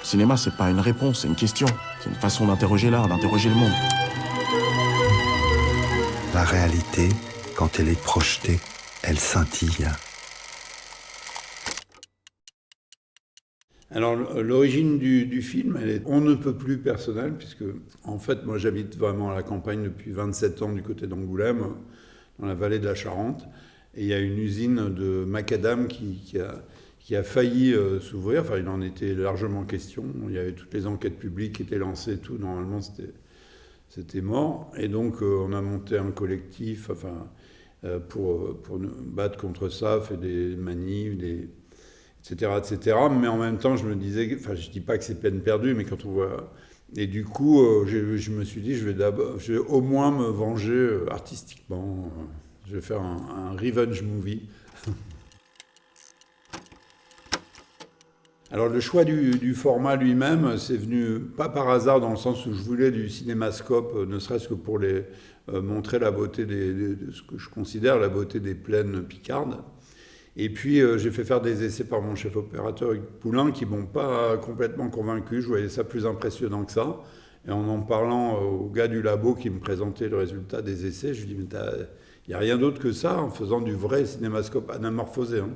Le cinéma, c'est pas une réponse, c'est une question. C'est une façon d'interroger l'art, d'interroger le monde. La réalité, quand elle est projetée, elle scintille. Alors, l'origine du film, elle est on ne peut plus personnelle, puisque, en fait, moi, j'habite vraiment à la campagne depuis 27 ans du côté d'Angoulême, dans la vallée de la Charente. Et il y a une usine de macadam qui a failli s'ouvrir. Enfin, il en était largement question. Il y avait toutes les enquêtes publiques qui étaient lancées, tout. Normalement, c'était mort. Et donc, on a monté un collectif pour nous battre contre ça, fait des manifs, etc., etc. Mais en même temps, je me disais, enfin, je dis pas que c'est peine perdue, mais quand on voit... Et du coup, je me suis dit, je vais au moins me venger artistiquement. Je vais faire un revenge movie. Alors le choix du format lui-même, c'est venu pas par hasard dans le sens où je voulais du cinémascope, ne serait-ce que pour montrer la beauté de ce que je considère la beauté des plaines picardes. Et puis j'ai fait faire des essais par mon chef opérateur Hugues Poulain qui m'ont pas complètement convaincu. Je voyais ça plus impressionnant que ça. Et en parlant au gars du labo qui me présentait le résultat des essais, je lui dis mais il n'y a rien d'autre que ça en faisant du vrai cinémascope anamorphosé. Hein.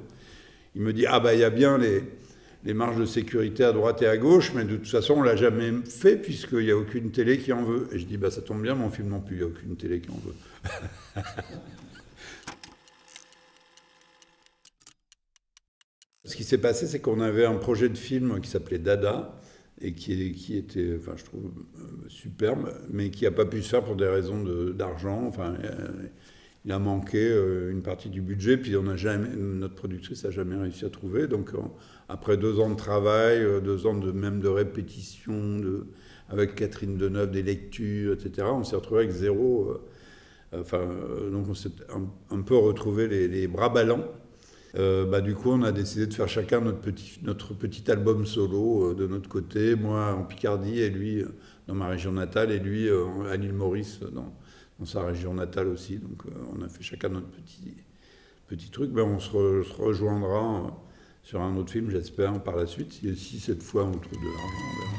Il me dit ah bah il y a bien les marges de sécurité à droite et à gauche, mais de toute façon on l'a jamais fait puisqu'il n'y a aucune télé qui en veut. Et je dis bah ça tombe bien, mon film non plus, il n'y a aucune télé qui en veut. Ce qui s'est passé, c'est qu'on avait un projet de film qui s'appelait Dada, et qui était, enfin, je trouve, superbe, mais qui n'a pas pu se faire pour des raisons d'argent. Enfin, il a manqué une partie du budget, puis notre productrice n'a jamais réussi à trouver. Donc, après 2 ans de travail, 2 ans même de répétition, avec Catherine Deneuve, des lectures, etc., on s'est retrouvé avec zéro. Donc, on s'est un peu retrouvé les bras ballants. Du coup, on a décidé de faire chacun notre petit album solo de notre côté, moi en Picardie et lui dans ma région natale et lui à l'île Maurice dans sa région natale aussi. Donc on a fait chacun notre petit truc. On se rejoindra sur un autre film, j'espère, par la suite, si cette fois on trouve de l'argent.